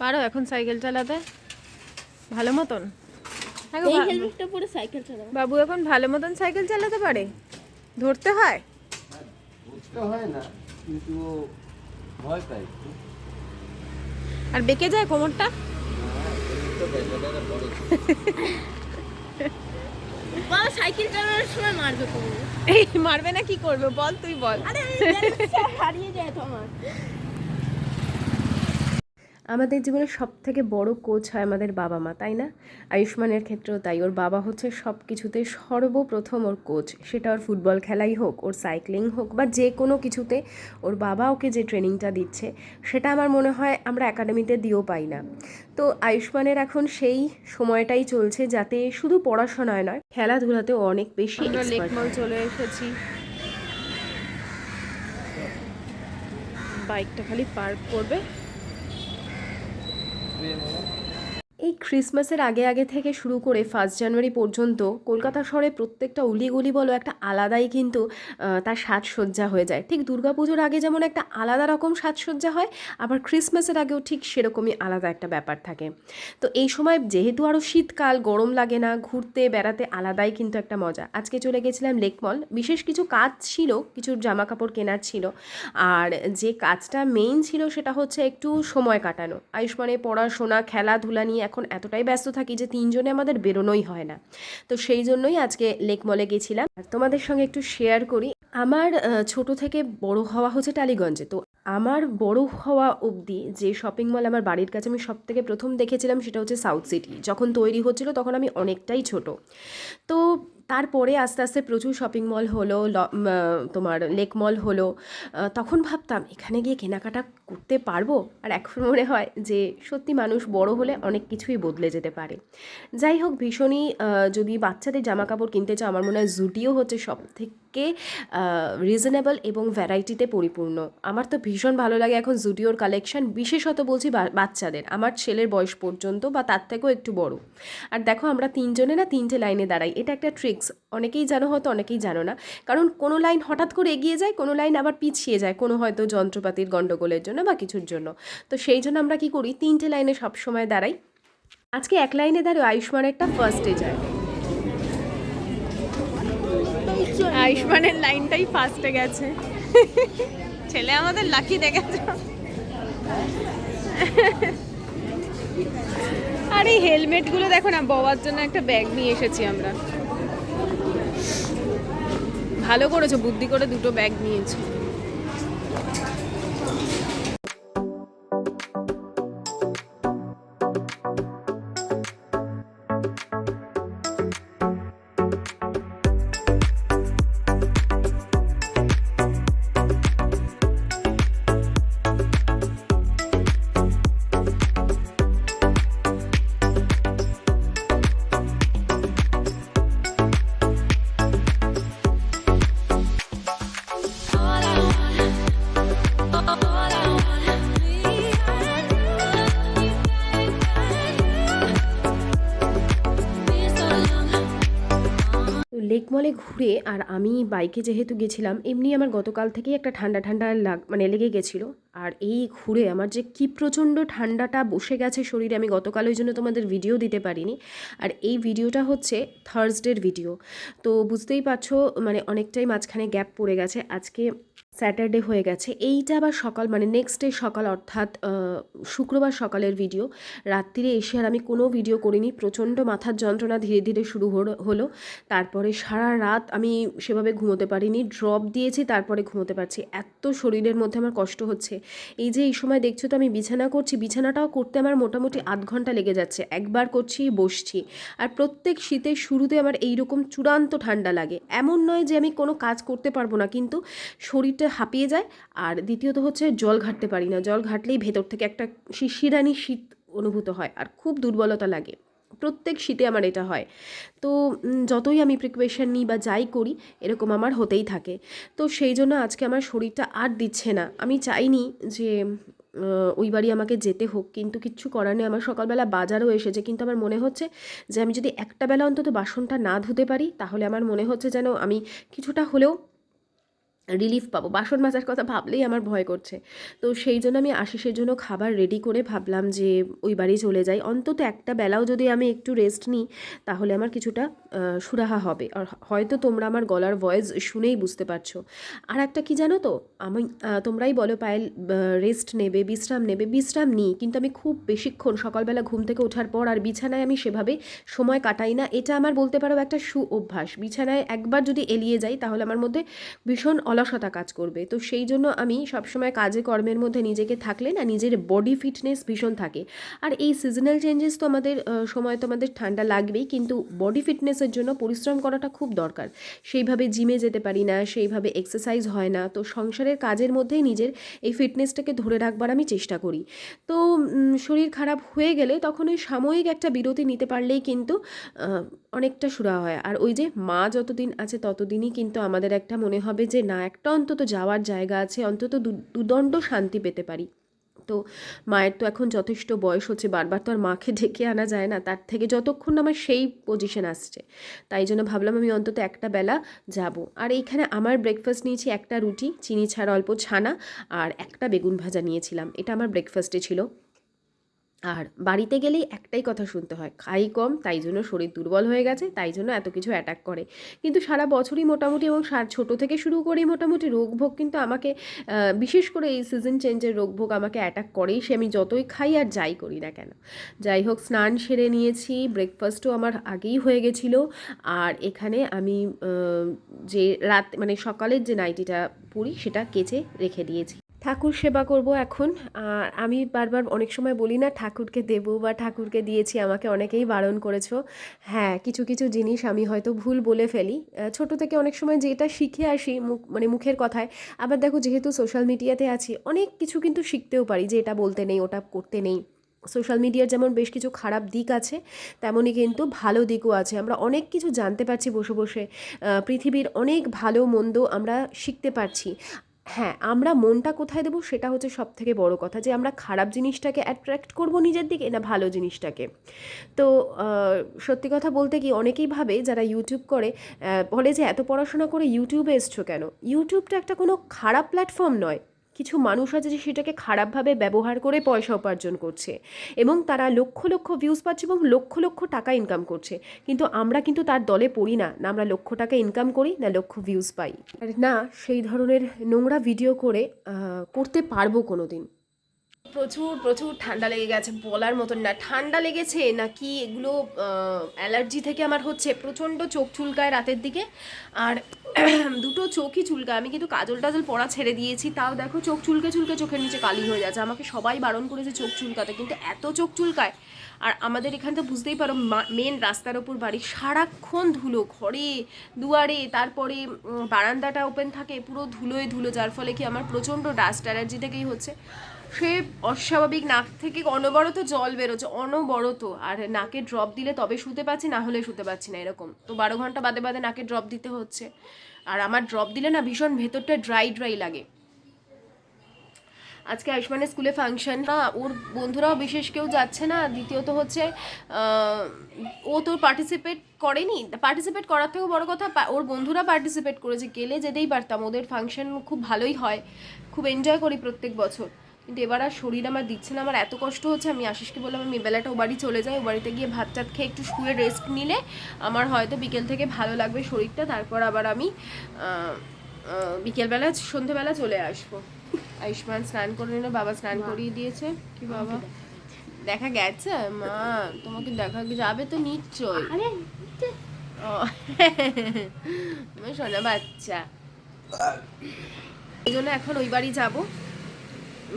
পারো এখন সাইকেল চালাতে ভালো মতন? এই হেলমেটটা পরে সাইকেল চালাবো। বাবু এখন ভালো মতন সাইকেল চালাতে পারে? ধরতে হয়? ধরতে হয় না, কিন্তু ভয় পাই। আর বেঁকে যায় কোমরটা? বাবা সাইকেল চালানোর সময় মারবে কোমরে। এই মারবে না, কি করবে বল, তুই বল। আরে হারিয়ে যায় তো আমার। আমাদের জীবনের সব থেকে বড় কোচ হয় আমাদের বাবা মা, তাই না? আয়ুষ্মানের ক্ষেত্রেও তাই। ওর বাবা হচ্ছে সব কিছুতে সর্বপ্রথম ওর কোচ। সেটা ওর ফুটবল খেলাই হোক, ওর সাইক্লিং হোক, বা যে কোনো কিছুতে ওর বাবা ওকে যে ট্রেনিংটা দিচ্ছে, সেটা আমার মনে হয় আমরা একাডেমিতে দিয়েও পাই না। তো আয়ুষ্মানের এখন সেই সময়টাই চলছে যাতে শুধু পড়াশোনায় নয়, খেলাধুলাতেও অনেক বেশি লেক মল চলে এসেছি। বাইকটা খালি পার্ক করবে। এই ক্রিসমাসের আগে আগে থেকে শুরু করে 1 জানুয়ারি পর্যন্ত কলকাতা শহরে প্রত্যেকটা অলিগলি বলো একটা আলাদাই কিন্তু তার সাজসজ্জা হয়ে যায়। ঠিক দুর্গাপুজোর আগে যেমন একটা আলাদা রকম সাজসজ্জা হয়, আবার ক্রিসমাসের আগেও ঠিক সেরকমই আলাদা একটা ব্যাপার থাকে। তো এই সময় যেহেতু আরও শীতকাল, গরম লাগে না, ঘুরতে বেড়াতে আলাদাই কিন্তু একটা মজা। আজকে চলে গেছিলাম লেক মল, বিশেষ কিছু কাজ ছিল, কিছু জামা কাপড় কেনার ছিল। আর যে কাজটা মেইন ছিল সেটা হচ্ছে একটু সময় কাটানো। আয়ুষ্মানের পড়াশোনা খেলাধুলা নিয়ে এখন এতটাই ব্যস্ত থাকি যে তিনজনে আমাদের বেরোনোই হয় না। তো সেই জন্যই আজকে লেক মলে গেছিলাম। আর তোমাদের সঙ্গে একটু শেয়ার করি। আমার ছোট থেকে বড় হওয়া হচ্ছে টালিগঞ্জে। তো আমার বড় হওয়া অবধি যে শপিং মল আমার বাড়ির কাছে আমি সব থেকে প্রথম দেখেছিলাম সেটা হচ্ছে সাউথ সিটি। যখন তৈরি হচ্ছিল তখন আমি অনেকটাই ছোট। তো তারপরে আস্তে আস্তে প্রচুর শপিং মল হলো, তোমার লেক মল হলো। তখন ভাবতাম এখানে গিয়ে কেনাকাটা করতে পারবো। আর এখন মনে হয় যে সত্যি মানুষ বড় হলে অনেক কিছুই বদলে যেতে পারে। যাই হোক, ভীষণই যদি বাচ্চাদের জামা কাপড় কিনতে চাও, আমার মনে হয় জুডিও হচ্ছে সব থেকে রিজনেবল এবং ভ্যারাইটিতে পরিপূর্ণ। আমার তো ভীষণ ভালো লাগে এখন জুডিওর কালেকশন, বিশেষত বলছি বাচ্চাদের, আমার ছেলের বয়স পর্যন্ত বা তার থেকেও একটু বড়। আর দেখো আমরা তিনজনে না 3টে লাইনে দাঁড়াই, এটা একটা ট্রিক্স। অনেকেই জানো, হয়তো অনেকেই জানো না। কারণ কোনো লাইন হঠাৎ করে এগিয়ে যায়, কোনো লাইন আবার পিছিয়ে যায়, কোনো হয়তো যন্ত্রপাতির গণ্ডগোলের জন্য বা কিছুর জন্য। তো সেই জন্য আমরা কি করি, 3টে লাইনে সবসময় দাঁড়াই। আজকে এক লাইনে দাঁড়িয়ে আয়ুষ্মানেরটা ফার্স্টে যায়। আয়ুষ্মানের লাইনটাই ফার্স্টে গেছে। ছেলে আমাদের লাকি দেখেছো। আর এই হেলমেটগুলো দেখো না, বাবার জন্য একটা ব্যাগ নিয়ে এসেছি আমরা। ভালো করেছো, বুদ্ধি করে দুটো ব্যাগ নিয়েছো। লেক মলে ঘুরে, আর আমি বাইকে যেহেতু গেছিলাম, এমনি আমার গতকাল থেকেই একটা ঠান্ডা ঠান্ডা মানে লেগে গেছিলো। আর এই ঘুরে আমার যে কি প্রচণ্ড ঠান্ডাটা বসে গেছে শরীরে, আমি গতকাল ওই জন্য তোমাদের ভিডিও দিতে পারিনি। আর এই ভিডিওটা হচ্ছে থার্সডের ভিডিও। তো বুঝতেই পারছো মানে অনেকটাই মাঝখানে গ্যাপ পড়ে গেছে। আজকে স্যাটারডে হয়ে গেছে, এইটা আবার সকাল মানে নেক্সট ডে সকাল, অর্থাৎ শুক্রবার সকালের ভিডিও। রাত্রিরে এসে আর আমি কোনো ভিডিও করিনি, প্রচণ্ড মাথার যন্ত্রণা ধীরে ধীরে শুরু হলো। তারপরে সারা রাত আমি সেভাবে ঘুমোতে পারিনি, ড্রপ দিয়েছি, তারপরে ঘুমোতে পারছি। এত শরীরের মধ্যে আমার কষ্ট হচ্ছে। এই যে এই সময় দেখছো তো আমি বিছানা করছি, বিছানাটাও করতে আমার মোটামুটি আধ ঘন্টা লেগে যাচ্ছে। একবার করছি, বসছি। আর প্রত্যেক শীতের শুরুতে আমার এইরকম চূড়ান্ত ঠান্ডা লাগে। এমন নয় যে আমি কোনো কাজ করতে পারবো না, কিন্তু শরীরটা হাঁপিয়ে যায়। আর দ্বিতীয়ত হচ্ছে জল ঘাটতে পারি না, জল ঘাটলেই ভেতর থেকে একটা শিশিরানি শীত অনুভূত হয়, আর খুব দুর্বলতা লাগে। প্রত্যেক শীতে আমার এটা হয়। তো যতই আমি প্রিপারেশন নিই বা যাই করি, এরকম আমার হতেই থাকে। তো সেই জন্য আজকে আমার শরীরটা আর দিচ্ছে না। আমি চাইনি যে ওই বাড়ি আমাকে যেতে হোক, কিন্তু কিচ্ছু করার নেই। আমার সকালবেলা বাজারও এসেছে, কিন্তু আমার মনে হচ্ছে যে আমি যদি একটা বেলা অন্তত বাসনটা না ধুতে পারি, তাহলে আমার মনে হচ্ছে যেন আমি কিছুটা হলেও রিলিফ পাবো। বাসন মাজার কথা ভাবলেই আমার ভয় করছে। তো সেই জন্য আমি আশিসের জন্য খাবার রেডি করে ভাবলাম যে ওই বাড়ি চলে যাই, অন্তত একটা বেলাও যদি আমি একটু রেস্ট নিই তাহলে আমার কিছুটা সুরাহা হবে। আর হয়তো তোমরা আমার গলার ভয়েস শুনেই বুঝতে পারছো। আর একটা কি জানো তো, আমি তোমরাই বলো পায়েল রেস্ট নেবে, বিশ্রাম নিই, কিন্তু আমি খুব বেশিক্ষণ সকালবেলা ঘুম থেকে ওঠার পর আর বিছানায় আমি সেভাবে সময় কাটাই না। এটা আমার বলতে পারো একটা অভ্যাস। বিছানায় একবার যদি এলিয়ে যাই তাহলে আমার মধ্যে ভীষণ অলসতা কাজ করবে। তো সেই জন্য আমি সবসময় কাজে কর্মের মধ্যে নিজেকে থাকলে না নিজের বডি ফিটনেস ভীষণ থাকে। আর এই সিজনাল চেঞ্জেস তো আমাদের সময় তো আমাদের ঠান্ডা লাগবেই, কিন্তু বডি ফিটনেসের জন্য পরিশ্রম করাটা খুব দরকার। সেইভাবে জিমে যেতে পারি না, সেইভাবে এক্সারসাইজ হয় না। তো সংসারের কাজের মধ্যেই নিজের এই ফিটনেসটাকে ধরে রাখবার আমি চেষ্টা করি। তো শরীর খারাপ হয়ে গেলে তখন ওই সাময়িক একটা বিরতি নিতে পারলেই কিন্তু অনেকটা সুরাহা হয়। আর ওই যে মা যতদিন আছে ততদিনই কিন্তু আমাদের একটা মনে হবে যে না, একটা অন্তত যাওয়ার জায়গা আছে, অন্তত দুদণ্ড শান্তি পেতে পারি। তো মায়ের তো এখন যথেষ্ট বয়স হচ্ছে, বারবার তো আর মাকে ডেকে আনা যায় না, তার থেকে যতক্ষণ আমার সেই পজিশন আসছে, তাই জন্য ভাবলাম আমি অন্তত একটা বেলা যাব। আর এইখানে আমার ব্রেকফাস্ট নিয়েছি একটা রুটি, চিনি ছাড়া অল্প ছানা, আর একটা বেগুন ভাজা নিয়েছিলাম। এটা আমার ব্রেকফাস্টে ছিল। আর বাড়িতে গেলেই একটাই কথা শুনতে হয়, খাই কম, তাই জন্য শরীর দুর্বল হয়ে গেছে, তাই জন্য এত কিছু অ্যাটাক করে। কিন্তু সারা বছরই মোটামুটি এবং ছোটো থেকে শুরু করেই মোটামুটি রোগভোগ কিন্তু আমাকে, বিশেষ করে এই সিজন চেঞ্জের রোগভোগ আমাকে অ্যাটাক করেই, সে আমি যতই খাই আর যাই করি না কেন। যাই হোক, স্নান সেরে নিয়েছি, ব্রেকফাস্টও আমার আগেই হয়ে গেছিলো। আর এখানে আমি যে মানে সকালের যে নাইটিটা পরি সেটা কেচে রেখে দিয়েছি। ঠাকুর সেবা করব এখন। আর আমি বারবার অনেক সময় বলি না ঠাকুরকে দেবো বা ঠাকুরকে দিয়েছি, আমাকে অনেকেই বারণ করেছো। হ্যাঁ, কিছু কিছু জিনিস আমি হয়তো ভুল বলে ফেলি। ছোট থেকে অনেক সময় যেটা শিখে আসি মানে মুখের কথায়, আবার দেখো যেহেতু সোশ্যাল মিডিয়াতে আছি অনেক কিছু কিন্তু শিখতেও পারি যে এটা বলতে নেই, ওটা করতে নেই। সোশ্যাল মিডিয়ার যেমন বেশ কিছু খারাপ দিক আছে, তেমনই কিন্তু ভালো দিকও আছে। আমরা অনেক কিছু জানতে পারছি বসে বসে, পৃথিবীর অনেক ভালো মন্দ আমরা শিখতে পারছি। হ্যাঁ, আমরা মনটা কোথায় দেবো সেটা হচ্ছে সবথেকে বড় কথা, যে আমরা খারাপ জিনিসটাকে অ্যাট্রাক্ট করব নিজের দিকে না ভালো জিনিসটাকে। তো সত্যি কথা বলতে কি, অনেকেই ভাবে যারা ইউটিউব করে, বলে যে এত পড়াশোনা করে ইউটিউবে এসছো কেন। ইউটিউবটা একটা কোনো খারাপ প্ল্যাটফর্ম নয়। কিছু মানুষ আছে যে সেটাকে খারাপভাবে ব্যবহার করে পয়সা উপার্জন করছে, এবং তারা লক্ষ লক্ষ ভিউজ পাচ্ছে এবং লক্ষ লক্ষ টাকা ইনকাম করছে। কিন্তু আমরা কিন্তু তার দলে পড়ি না, না আমরা লক্ষ টাকা ইনকাম করি, না লক্ষ ভিউজ পাই, আর না সেই ধরনের নোংরা ভিডিও করে করতে পারবো কোনো দিন। প্রচুর প্রচুর ঠান্ডা লেগে গেছে, বলার মতন না। ঠান্ডা লেগেছে নাকি এগুলো অ্যালার্জি থেকে আমার হচ্ছে, প্রচণ্ড চোখ চুলকায় রাতের দিকে, আর দুটো চোখই চুলকায়। আমি কিন্তু কাজল টাজল পরা ছেড়ে দিয়েছি, তাও দেখো চোখ চুলকে চুলকে চোখের নিচে কালি হয়ে যাচ্ছে। আমাকে সবাই বারণ করেছে চোখ চুলকাতে, কিন্তু এত চোখ চুলকায়। আর আমাদের এখানে তো বুঝতেই পারো মেন রাস্তার ওপর বাড়ি, সারাক্ষণ ধুলো, ঘরে দুয়ারে, তারপরে বারান্দাটা ওপেন থাকে, পুরো ধুলোয় ধুলো, যার ফলে কি আমার প্রচণ্ড ডাস্ট অ্যালার্জি থেকেই হচ্ছে। সে অস্বাভাবিক, নাক থেকে অনবরত জল বেরোচ্ছে, অনবরত। আর নাকে ড্রপ দিলে তবে শুতে পাচ্ছি, না হলে শুতে পাচ্ছি না, এরকম। তো 12 ঘন্টা বাদে বাদে নাকে ড্রপ দিতে হচ্ছে। আর আমার ড্রপ দিলে না ভীষণ ভেতরটা ড্রাই ড্রাই লাগে। আজকে আয়ুষ্মানের স্কুলে ফাংশন, না ওর বন্ধুরাও বিশেষ কেউ যাচ্ছে না। দ্বিতীয়ত হচ্ছে ও তো পার্টিসিপেট করেনি, পার্টিসিপেট করার থেকেও বড় কথা ওর বন্ধুরা পার্টিসিপেট করেছে, গেলে যেতেই পারতাম। ওদের ফাংশন খুব ভালোই হয়, খুব এনজয় করি প্রত্যেক বছর। কিন্তু এবার আর শরীর আমার দিচ্ছে না, আমার এত কষ্ট হচ্ছে। আমি আশিসকে বললাম আমি বেলাটা ও বাড়ি চলে যাই, ও বাড়িতে গিয়ে ভাত টাত খেয়ে একটু শুয়ে রেস্ট নিলে আমার হয়তো বিকেল থেকে ভালো লাগবে শরীরটা, তারপর আবার আমি বিকেলবেলা সন্ধেবেলা চলে আসবো। আয়ুষ্মান স্নান করে নিল, বাবা স্নান করিয়ে দিয়েছে। কি বাবা দেখা গেছে? মা তোমাকে দেখা যাবে তো নিশ্চয়। ও শোনা বাচ্চা, এই জন্য এখন ওই বাড়ি যাবো,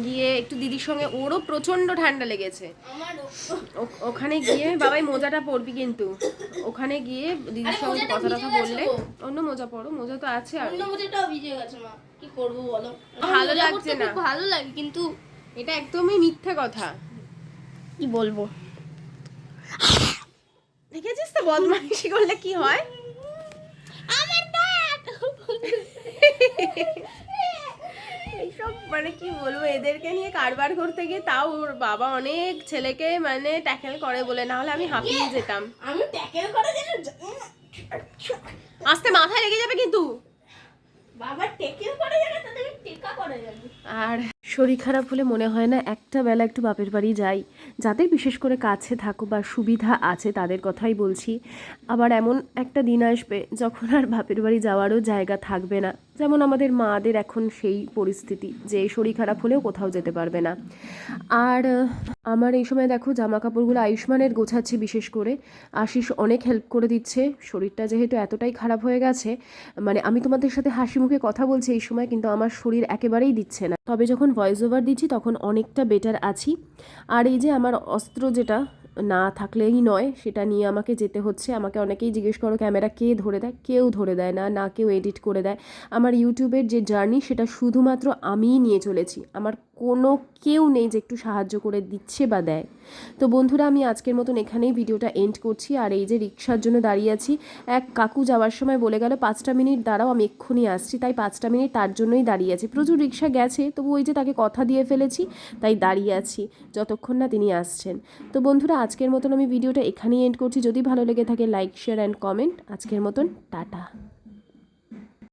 গিয়ে একটু দিদির সঙ্গে, ওরও প্রচন্ড ঠান্ডা লেগেছে। ওখানে গিয়ে বাবাই মোজাটা পরবি কিন্তু, ওখানে গিয়ে দিদির সঙ্গে কথা কথা বললে। অন্য মোজা পরো, মোজা তো আছে। আর অন্য মোজাটাও ভিজে গেছে মা, কি করবো বলো। ভালো লাগছে না, ভালো লাগে কিন্তু এটা একদমই মিথ্যা কথা। কি বলবো, দেখেছিস তো বদমাইশি করলে কি হয়। আমার দাঁত এইসব মানে কি বলবো, এদেরকে নিয়ে কারবার করতে গিয়ে তাও ওর বাবা অনেক ছেলেকে মানে ট্যাকেল করে বলে, না হলে আমি হাঁপিয়ে যেতাম। আমি ট্যাকেল করে দিলাম, আস্তে মাথায় লেগে যাবে কিন্তু। বাবা টেকেও করা যাবে তাদের টেকা করা যাবে। আর শরীর খারাপ হলে মনে হয় না একটা বেলা একটু বাপের বাড়ি যাই। যাদের বিশেষ করে কাছে থাকো বা সুবিধা আছে তাদের কথাই বলছি। আবার এমন একটা দিন আসবে যখন আর বাপের বাড়ি যাওয়ারও জায়গা থাকবে না, যেমন আমাদের মাদের এখন সেই পরিস্থিতি যে শরীর খারাপ হলেও কোথাও যেতে পারবে না। আর আমার এই সময় দেখো জামা কাপড়গুলো আয়ুষ্মানের গোছাচ্ছি, বিশেষ করে আশিস অনেক হেল্প করে দিচ্ছে। শরীরটা যেহেতু এতটাই খারাপ হয়ে গেছে, মানে আমি তোমাদের সাথে হাসি মুখে কথা বলছি এই সময়, কিন্তু আমার শরীর একেবারেই দিচ্ছে না। তবে যখন ভয়েস ওভার দিচ্ছি তখন অনেকটা বেটার আছি। আর এই যে আমার অস্ত্র যেটা না থাকলেই নয়, সেটা নিয়ে আমাকে যেতে হচ্ছে। আমাকে অনেকেই জিজ্ঞেস করো ক্যামেরা কে ধরে দেয়, কেউ ধরে দেয় না, না কেউ এডিট করে দেয়। আমার ইউটিউবের যে জার্নি সেটা শুধুমাত্র আমিই নিয়ে চলেছি, আমার কোনো কেউ নেই যে একটু সাহায্য করে দিচ্ছে বা দেয়। তো বন্ধুরা, আমি আজকের মতন এখানেই ভিডিওটা এন্ড করছি। আর এই যে রিক্সার জন্য দাঁড়িয়ে আছি, এক কাকু যাওয়ার সময় বলে গেল 5টা মিনিট দাঁড়াও, আমি এক্ষুনি আসছি, তাই 5টা মিনিট তার জন্যই দাঁড়িয়ে আছি। প্রচুর রিক্সা গেছে, তবু ওই যে তাকে কথা দিয়ে ফেলেছি, তাই দাঁড়িয়ে আছি যতক্ষণ না তিনি আসছেন। তো বন্ধুরা, আজকের মতন আমি ভিডিওটা এখানেই এন্ড করছি। যদি ভালো লেগে থাকে লাইক, শেয়ার অ্যান্ড কমেন্ট। আজকের মতন টাটা।